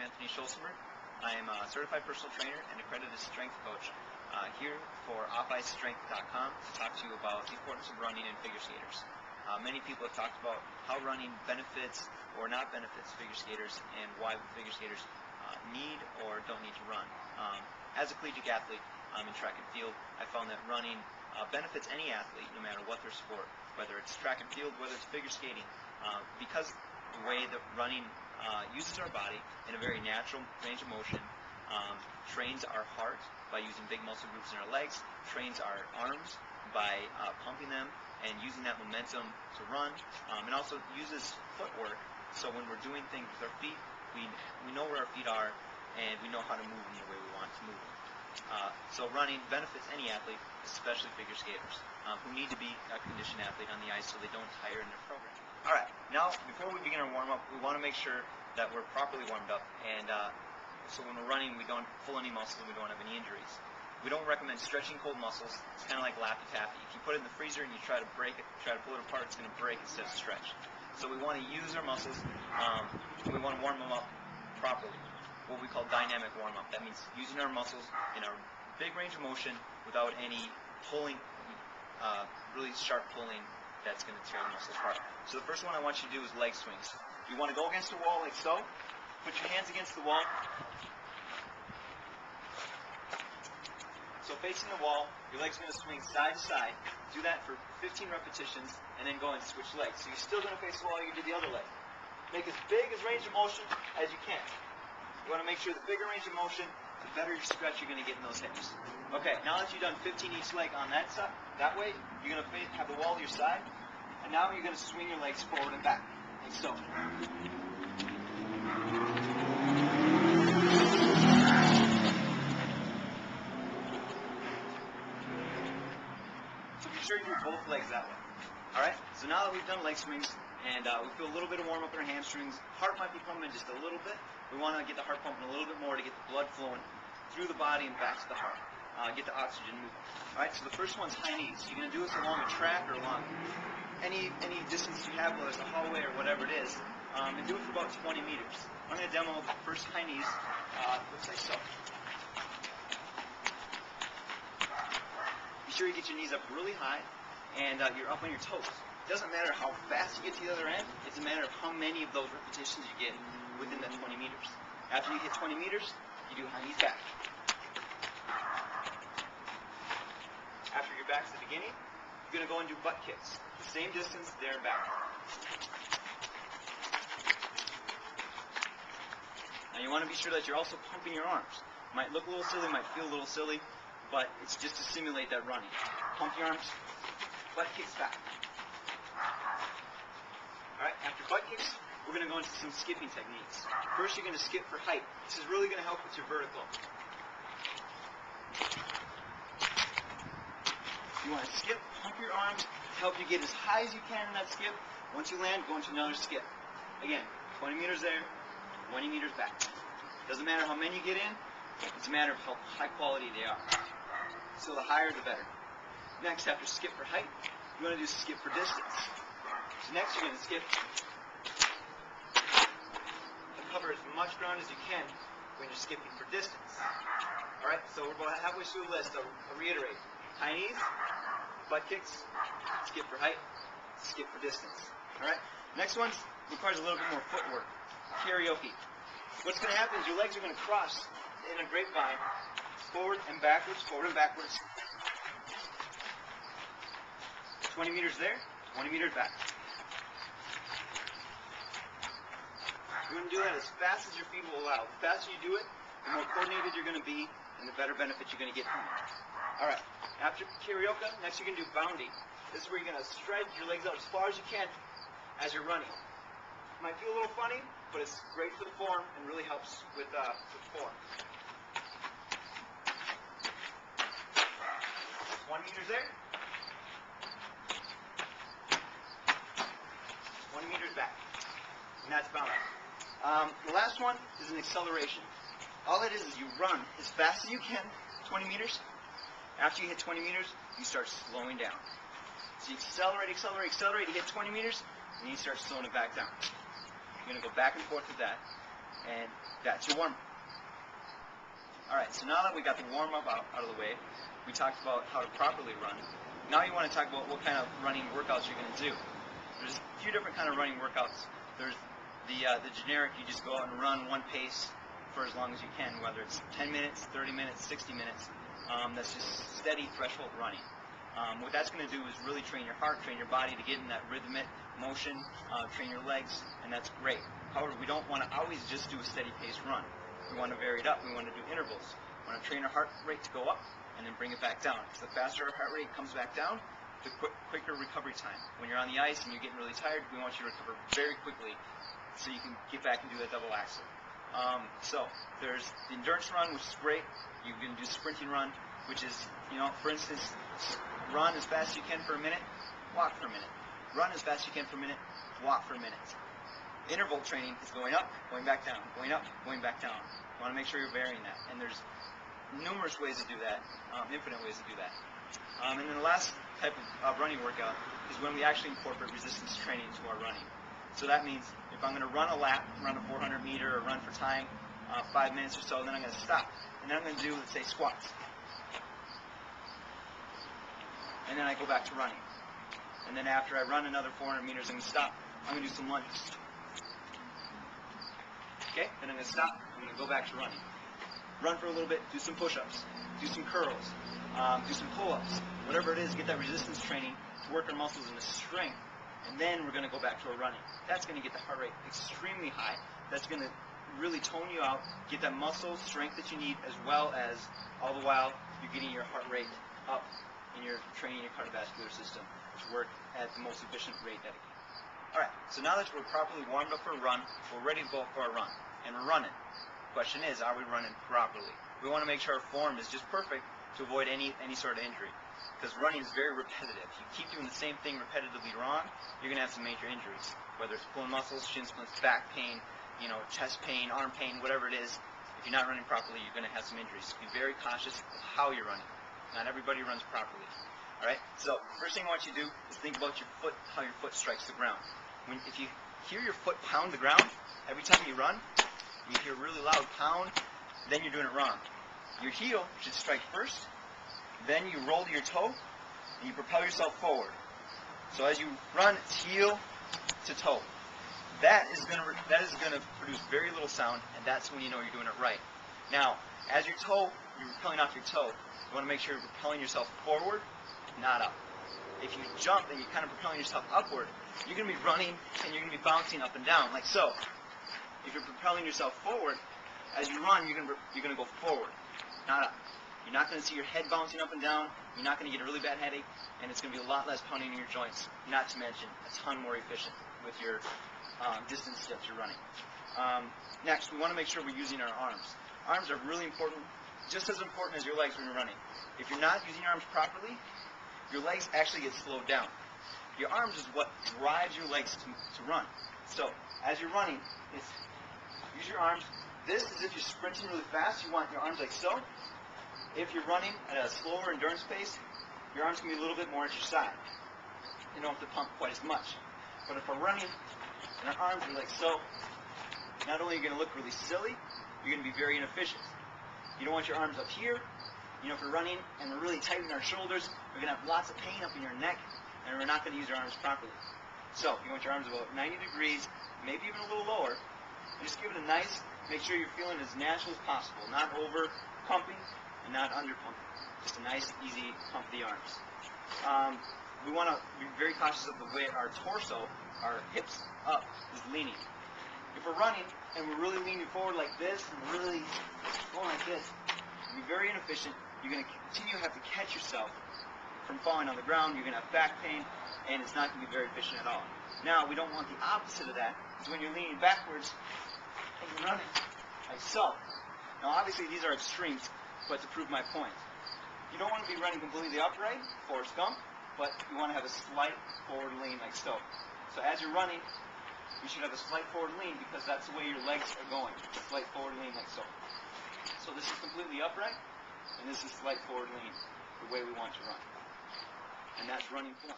Anthony Schulzenberg. I am a certified personal trainer and accredited strength coach here for OffIceStrength.com to talk to you about the importance of running and figure skaters. Many people have talked about how running benefits or not benefits figure skaters and why figure skaters need or don't need to run. As a collegiate athlete in track and field, I found that running benefits any athlete no matter what their sport, whether it's track and field, whether it's figure skating, because the way that running uses our body in a very natural range of motion, trains our heart by using big muscle groups in our legs, trains our arms by pumping them and using that momentum to run, and also uses footwork, so when we're doing things with our feet, we know where our feet are and we know how to move them the way we want to move them. So running benefits any athlete, especially figure skaters, who need to be a conditioned athlete on the ice so they don't tire in their program. Alright, now before we begin our warm-up, we want to make sure that we're properly warmed up, and so when we're running we don't pull any muscles and we don't have any injuries. We don't recommend stretching cold muscles. It's kind of like Laffy Taffy. If you put it in the freezer and you try to break it, try to pull it apart, it's going to break instead of stretch. So we want to use our muscles, and we want to warm them up properly, what we call dynamic warm-up. That means using our muscles in a big range of motion without any pulling, really sharp pulling that's going to tear the muscles apart. So the first one I want you to do is leg swings. You want to go against the wall like so. Put your hands against the wall. So facing the wall, your legs are going to swing side to side. Do that for 15 repetitions, and then go and switch legs. So you're still going to face the wall, you do the other leg. Make as big a range of motion as you can. You want to make sure the bigger range of motion, the better your stretch you're going to get in those hips. Okay, now that you've done 15 each leg on that side, that way, you're going to have the wall to your side, and now you're going to swing your legs forward and back, like so. So be sure you do both legs that way. Alright, so now that we've done leg swings, and we feel a little bit of warm up in our hamstrings, heart might be pumping just a little bit. We want to get the heart pumping a little bit more to get the blood flowing through the body and back to the heart. Get the oxygen moving. Alright, so the first one's high knees. You're going to do this along a track or along any distance you have, whether it's a hallway or whatever it is, and do it for about 20 meters. I'm going to demo the first high knees. Looks like so. Be sure you get your knees up really high and you're up on your toes. It doesn't matter how fast you get to the other end, it's a matter of how many of those repetitions you get within that 20 meters. After you hit 20 meters, you do high knees back. After you're back to the beginning, you're going to go and do butt kicks. The same distance, there and back. Now you want to be sure that you're also pumping your arms. Might look a little silly, might feel a little silly, but it's just to simulate that running. Pump your arms, butt kicks back. Alright, after butt kicks, we're going to go into some skipping techniques. First, you're going to skip for height. This is really going to help with your vertical. You want to skip, pump your arms, help you get as high as you can in that skip. Once you land, go into another skip. Again, 20 meters there, 20 meters back. Doesn't matter how many you get in, it's a matter of how high quality they are. So the higher, the better. Next, after skip for height, you're going to do skip for distance. So next, you're going to skip to cover as much ground as you can when you're skipping for distance. Alright, so we're about halfway through the list, so I'll reiterate. High knees, butt kicks, skip for height, skip for distance. Alright, next one requires a little bit more footwork. Karaoke. What's going to happen is your legs are going to cross in a grapevine, forward and backwards, forward and backwards. 20 meters there, 20 meters back. You're going to do that as fast as your feet will allow. The faster you do it, the more coordinated you're going to be, and the better benefit you're going to get from it. Alright, after karaoke, next you're going to do boundy. This is where you're going to stretch your legs out as far as you can as you're running. It might feel a little funny, but it's great for the form and really helps with form. 20 meters there. 20 meters back. And that's boundy. The last one is an acceleration. All it is you run as fast as you can, 20 meters. After you hit 20 meters, you start slowing down. So you accelerate, accelerate, accelerate, you hit 20 meters, and you start slowing it back down. You're going to go back and forth with that. And that's your warm-up. Alright, so now that we got the warm-up out of the way, we talked about how to properly run. Now you want to talk about what kind of running workouts you're going to do. There's a few different kind of running workouts. There's the generic, you just go out and run one pace for as long as you can, whether it's 10 minutes, 30 minutes, 60 minutes. That's just steady threshold running. What that's going to do is really train your heart, train your body to get in that rhythmic motion, train your legs, and that's great. However, we don't want to always just do a steady pace run. We want to vary it up. We want to do intervals. We want to train our heart rate to go up and then bring it back down. Because the faster our heart rate comes back down, the quicker recovery time. When you're on the ice and you're getting really tired, we want you to recover very quickly so you can get back and do that double axel. So there's the endurance run, which is great. You can do sprinting run, which is, for instance, run as fast as you can for a minute, walk for a minute. Run as fast as you can for a minute, walk for a minute. Interval training is going up, going back down, going up, going back down. You want to make sure you're varying that. And there's numerous ways to do that, infinite ways to do that. And then the last type of running workout is when we actually incorporate resistance training into our running. So that means if I'm going to run a lap, run a 400 meter or run for time, 5 minutes or so, then I'm going to stop. And then I'm going to do, let's say, squats. And then I go back to running. And then after I run another 400 meters, I'm going to stop. I'm going to do some lunges. Okay? Then I'm going to stop. I'm going to go back to running. Run for a little bit, do some push-ups, do some curls, do some pull-ups. Whatever it is, get that resistance training to work our muscles into strength. And then we're going to go back to our running. That's going to get the heart rate extremely high. That's going to really tone you out, get that muscle strength that you need, as well as all the while you're getting your heart rate up and you're training your cardiovascular system to work at the most efficient rate that it can. Alright, so now that we're properly warmed up for a run, we're ready to go for our run. And we're running. The question is, are we running properly? We want to make sure our form is just perfect to avoid any sort of injury. Because running is very repetitive. If you keep doing the same thing repetitively wrong, you're going to have some major injuries. Whether it's pulling muscles, shin splints, back pain, chest pain, arm pain, whatever it is, if you're not running properly, you're going to have some injuries. Be very cautious of how you're running. Not everybody runs properly. Alright? So, first thing I want you to do is think about your foot, how your foot strikes the ground. If you hear your foot pound the ground, every time you run, you hear a really loud pound, then you're doing it wrong. Your heel should strike first, then you roll to your toe, and you propel yourself forward. So as you run, it's heel to toe. That is going to produce very little sound, and that's when you know you're doing it right. Now, as you're propelling off your toe, you want to make sure you're propelling yourself forward, not up. If you jump and you're kind of propelling yourself upward, you're going to be running and you're going to be bouncing up and down, like so. If you're propelling yourself forward, as you run, you're going to go forward, not up. You're not going to see your head bouncing up and down. You're not going to get a really bad headache, and it's going to be a lot less pounding in your joints, not to mention a ton more efficient with your distance that you're running. Next, we want to make sure we're using our arms. Arms are really important, just as important as your legs when you're running. If you're not using your arms properly, your legs actually get slowed down. Your arms is what drives your legs to run. So, as you're running, use your arms. This is if you're sprinting really fast, you want your arms like so. If you're running at a slower endurance pace, your arms can be a little bit more at your side. You don't have to pump quite as much. But if we're running and our arms are like so, not only are you going to look really silly, you're going to be very inefficient. You don't want your arms up here. If we're running and we're really tightening our shoulders, we're going to have lots of pain up in your neck, and we're not going to use our arms properly. So, you want your arms about 90 degrees, maybe even a little lower. Just give it a nice, make sure you're feeling as natural as possible, not over pumping and not under pumping. Just a nice, easy pump of the arms. We want to be very cautious of the way our torso, our hips up, is leaning. If we're running and we're really leaning forward like this and really going like this, you'll be very inefficient. You're going to continue to have to catch yourself from falling on the ground. You're going to have back pain, and it's not going to be very efficient at all. Now, we don't want the opposite of that. Is when you're leaning backwards and you're running like so. Now, obviously, these are extremes, but to prove my point. You don't want to be running completely upright, Forrest Gump, but you want to have a slight forward lean like so. So as you're running, you should have a slight forward lean because that's the way your legs are going. Slight forward lean like so. So this is completely upright, and this is slight forward lean, the way we want to run. And that's running form.